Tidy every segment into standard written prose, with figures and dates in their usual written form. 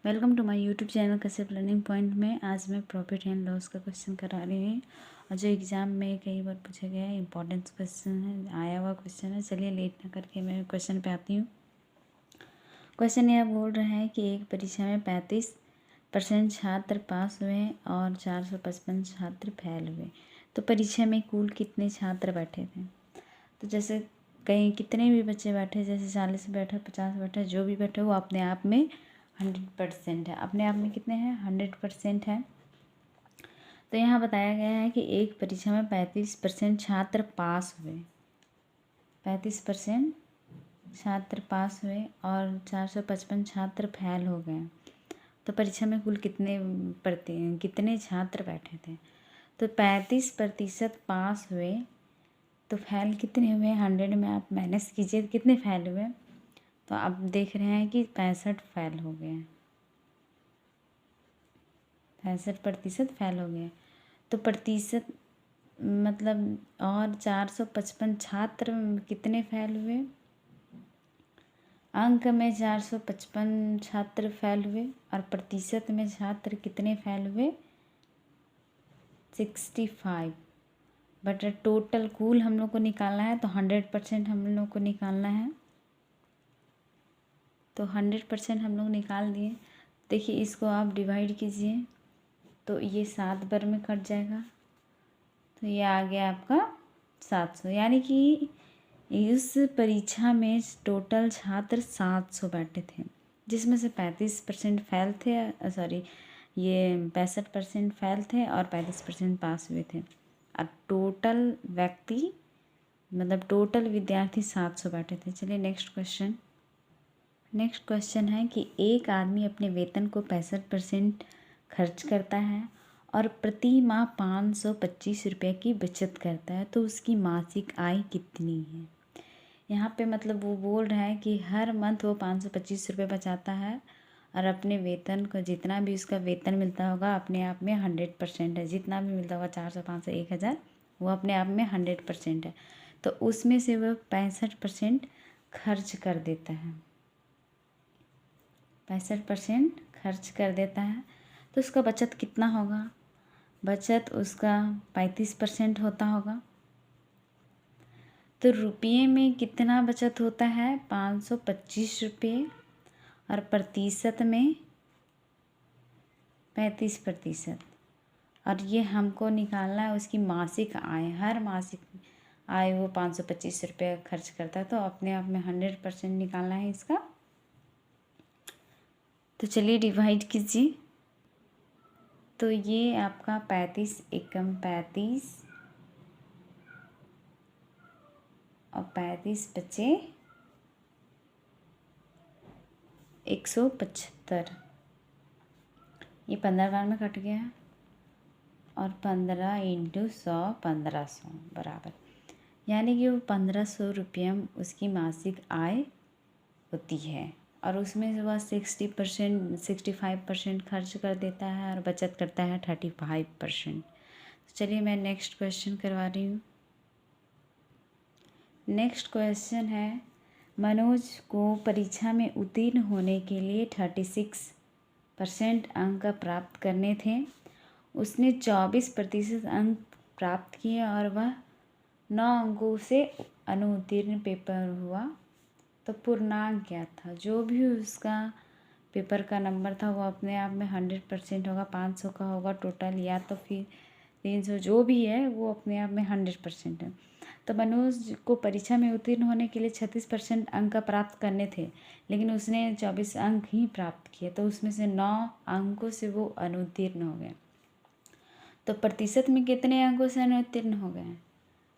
Welcome to my YouTube channel Kashyap learning point में। आज मैं प्रॉफिट एंड लॉस का क्वेश्चन करा रही हूँ और जो एग्ज़ाम में कई बार पूछा गया है, इंपॉर्टेंट क्वेश्चन है, आया हुआ क्वेश्चन है। चलिए लेट ना करके मैं क्वेश्चन पे आती हूँ। क्वेश्चन यह बोल रहा है कि एक परीक्षा में 35% छात्र पास हुए और 455 छात्र फेल हुए, तो परीक्षा में कुल कितने छात्र बैठे थे। तो जैसे कहीं कितने भी बच्चे बैठे, जैसे 40 बैठे, 50 बैठे, जो भी बैठे वो अपने आप में 100% है। अपने आप में कितने हैं? 100% है। तो यहाँ बताया गया है कि एक परीक्षा में 35% छात्र पास हुए, 35% छात्र पास हुए और 455 छात्र फेल हो गए, तो परीक्षा में कुल कितने छात्र बैठे थे। तो 35% पास हुए तो फेल कितने हुए? 100 में आप माइनस कीजिए कितने फेल हुए। तो आप देख रहे हैं कि 65 फेल हो गए, 65% फेल हो गए। तो प्रतिशत मतलब और 455 छात्र कितने फेल हुए? अंक में 455 छात्र फेल हुए और प्रतिशत में छात्र कितने फेल हुए? 65। बट टोटल कुल हम लोग को निकालना है तो 100% हम लोग को निकालना है। तो 100% हम लोग निकाल दिए। देखिए इसको आप डिवाइड कीजिए तो ये 7 बार में कट जाएगा, तो ये आ गया आपका 700। यानी कि इस परीक्षा में टोटल छात्र 700 बैठे थे, जिसमें से 35% फेल थे, ये 65% फेल थे और 35% पास हुए थे। और टोटल व्यक्ति मतलब टोटल विद्यार्थी 700 बैठे थे। चलिए नेक्स्ट क्वेश्चन है कि एक आदमी अपने वेतन को 65% खर्च करता है और प्रति माह 525 रुपये की बचत करता है, तो उसकी मासिक आय कितनी है। यहाँ पे मतलब वो बोल रहा है कि हर मंथ वो 525 रुपये बचाता है और अपने वेतन को जितना भी उसका वेतन मिलता होगा अपने आप में 100% है। जितना भी मिलता होगा 400, 500, 1000 वो अपने आप में 100% है। तो उसमें से वह 65% खर्च कर देता है, 65% खर्च कर देता है। तो उसका बचत कितना होगा? बचत उसका 35% होता होगा। तो रुपये में कितना बचत होता है? 525 रुपये और प्रतिशत में 35%। और ये हमको निकालना है उसकी मासिक आय। हर मासिक आय वो 525 रुपये खर्च करता है, तो अपने आप में 100% निकालना है इसका। तो चलिए डिवाइड कीजिए। तो ये आपका 35 एकम 35 और 35 बचे 175। ये 15 बार में कट गया और 15 × 100 1500 बराबर, यानी कि वो 1500 रुपये उसकी मासिक आय होती है। और उसमें से वह 65% खर्च कर देता है और बचत करता है 35%। तो चलिए मैं नेक्स्ट क्वेश्चन करवा रही हूँ। नेक्स्ट क्वेश्चन है, मनोज को परीक्षा में उत्तीर्ण होने के लिए 36% अंक प्राप्त करने थे। उसने 24% अंक प्राप्त किए और वह 9 अंकों से अनुत्तीर्ण पेपर हुआ, तो पूर्णांक क्या था? जो भी उसका पेपर का नंबर था वो अपने आप में 100% होगा, 500 का होगा टोटल, या तो फिर 300, जो भी है वो अपने आप में 100% है। तो मनोज को परीक्षा में उत्तीर्ण होने के लिए 36% अंक प्राप्त करने थे, लेकिन उसने 24 अंक ही प्राप्त किए, तो उसमें से 9 अंकों से वो अनुत्तीर्ण हो गए। तो प्रतिशत में कितने अंकों से अनुत्तीर्ण हो गए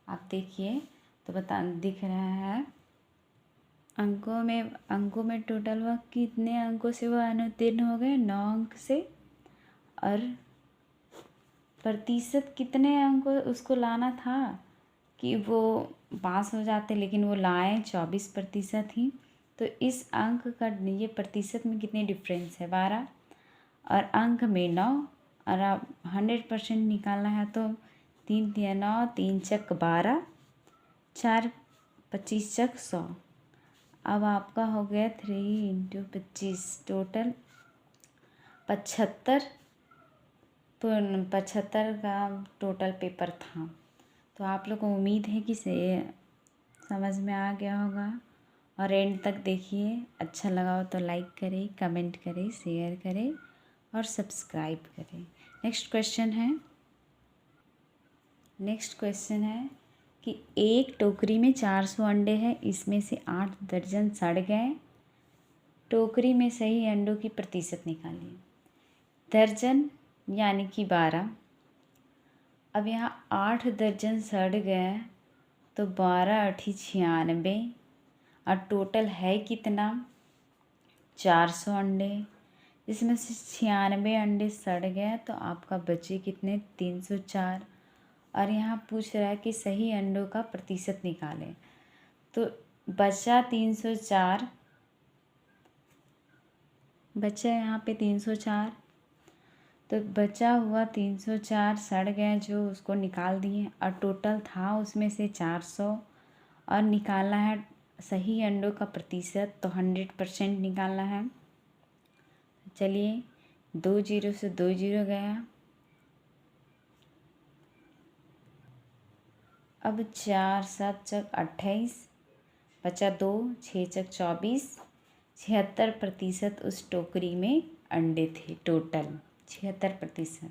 आप देखिए, तो दिख रहा है अंकों में टोटल वह कितने अंकों से वह अनुत्तीर्ण हो गए? 9 अंक से। और प्रतिशत कितने अंक उसको लाना था कि वो पास हो जाते, लेकिन वो लाए 24% ही। तो इस अंक का ये प्रतिशत में कितने डिफरेंस है? 12 और अंक में 9। और आप 100% निकालना है तो 3 × 9 3 × 12 4 25 × 100। अब आपका हो गया 3 × 25 टोटल 75 का टोटल पेपर था। तो आप लोग को उम्मीद है कि से समझ में आ गया होगा और एंड तक देखिए। अच्छा लगा हो तो लाइक करें, कमेंट करें, शेयर करें और सब्सक्राइब करें। नेक्स्ट क्वेश्चन है कि एक टोकरी में 400 अंडे हैं, इसमें से 8 दर्जन सड़ गए। टोकरी में सही अंडों की प्रतिशत निकालिए। दर्जन यानी कि 12। अब यहाँ 8 दर्जन सड़ गए तो 12 8 96 और टोटल है कितना 400 अंडे, इसमें से 96 अंडे सड़ गए तो आपका बचे कितने 304। और यहाँ पूछ रहा है कि सही अंडों का प्रतिशत निकालें। तो बचा 304, बचा यहाँ पे 304। तो बचा हुआ 304 सड़ गए जो उसको निकाल दिए और टोटल था उसमें से 400 और निकालना है सही अंडों का प्रतिशत। तो 100% निकालना है। चलिए 2 जीरो से 2 जीरो गया। अब 4 7 चक 28 बचा 2 6 चक 24। 76% उस टोकरी में अंडे थे। टोटल 76%।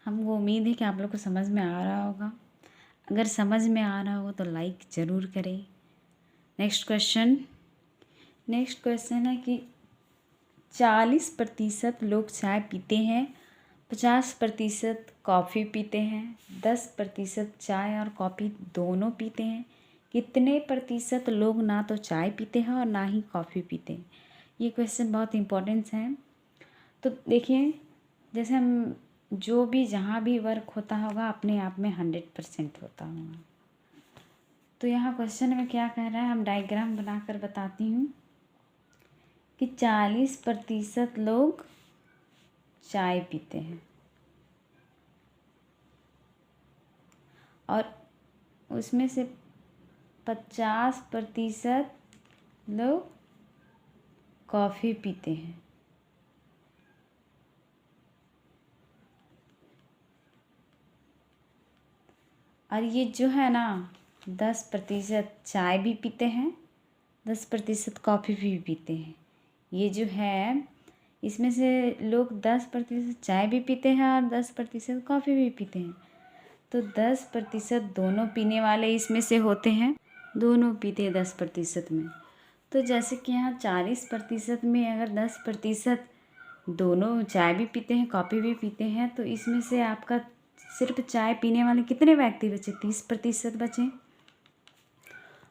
हमको उम्मीद है कि आप लोग को समझ में आ रहा होगा। अगर समझ में आ रहा होगा तो लाइक ज़रूर करें। नेक्स्ट क्वेश्चन है कि 40% लोग चाय पीते हैं, 50% कॉफ़ी पीते हैं, 10% चाय और कॉफ़ी दोनों पीते हैं। कितने प्रतिशत लोग ना तो चाय पीते हैं और ना ही कॉफ़ी पीते हैं? ये क्वेश्चन बहुत इम्पोर्टेंट है। तो देखिए, जैसे हम जो भी जहाँ भी वर्क होता होगा अपने आप में 100% होता होगा। तो यहाँ क्वेश्चन में क्या कह रहा है, हम डायग्राम बनाकर बताती हूँ कि 40% लोग चाय पीते हैं और उसमें से 50% लोग कॉफ़ी पीते हैं। और ये जो है ना 10% चाय भी पीते हैं, 10% कॉफ़ी भी पीते हैं। ये जो है इसमें से लोग 10% चाय भी पीते हैं और 10% कॉफ़ी भी पीते हैं। तो 10% दोनों पीने वाले इसमें से होते हैं, दोनों पीते हैं 10% में। तो जैसे कि यहाँ 40% में अगर 10% दोनों चाय भी पीते हैं कॉफ़ी भी पीते हैं तो इसमें से आपका सिर्फ चाय पीने वाले कितने व्यक्ति बचे, 30% बचे।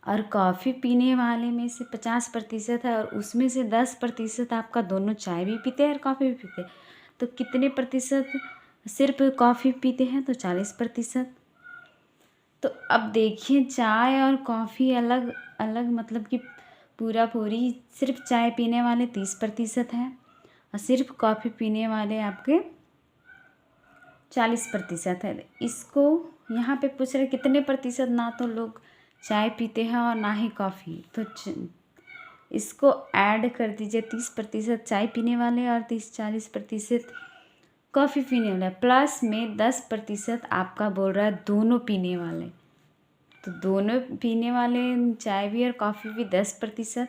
और कॉफ़ी पीने वाले में से 50% है और उसमें से 10% आपका दोनों चाय भी पीते हैं और कॉफ़ी भी पीते हैं। तो कितने प्रतिशत सिर्फ कॉफ़ी पीते हैं, तो 40%। तो अब देखिए चाय और कॉफ़ी अलग अलग, मतलब कि पूरी सिर्फ चाय पीने वाले 30% हैं और सिर्फ कॉफ़ी पीने वाले आपके 40% है। इसको यहाँ पे पूछ रहे कितने प्रतिशत ना तो लोग चाय पीते हैं और ना ही कॉफ़ी। तो इसको ऐड कर दीजिए, 30% चाय पीने वाले और 40% कॉफ़ी पीने वाले, प्लस में 10% आपका बोल रहा है दोनों पीने वाले। तो दोनों पीने वाले चाय भी और कॉफ़ी भी 10%।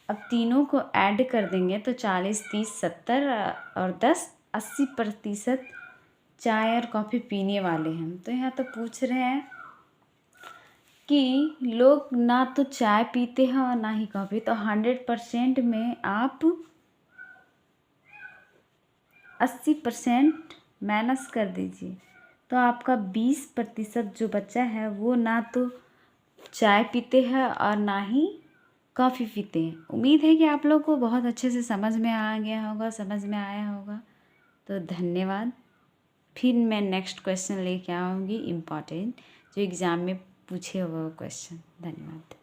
अब तीनों को ऐड कर देंगे तो 40 30 70 और 10 80% चाय और कॉफ़ी पीने वाले हैं। तो यहाँ तो पूछ रहे हैं कि लोग ना तो चाय पीते हैं और ना ही कॉफ़ी। तो 100% में आप 80% माइनस कर दीजिए तो आपका 20% जो बचा है वो ना तो चाय पीते हैं और ना ही कॉफ़ी पीते हैं। उम्मीद है कि आप लोग को बहुत अच्छे से समझ में आ गया होगा, समझ में आया होगा। तो धन्यवाद। फिर मैं नेक्स्ट क्वेश्चन लेके आऊँगी इम्पॉर्टेंट, जो एग्ज़ाम में पूछे हुए क्वेश्चन। धन्यवाद।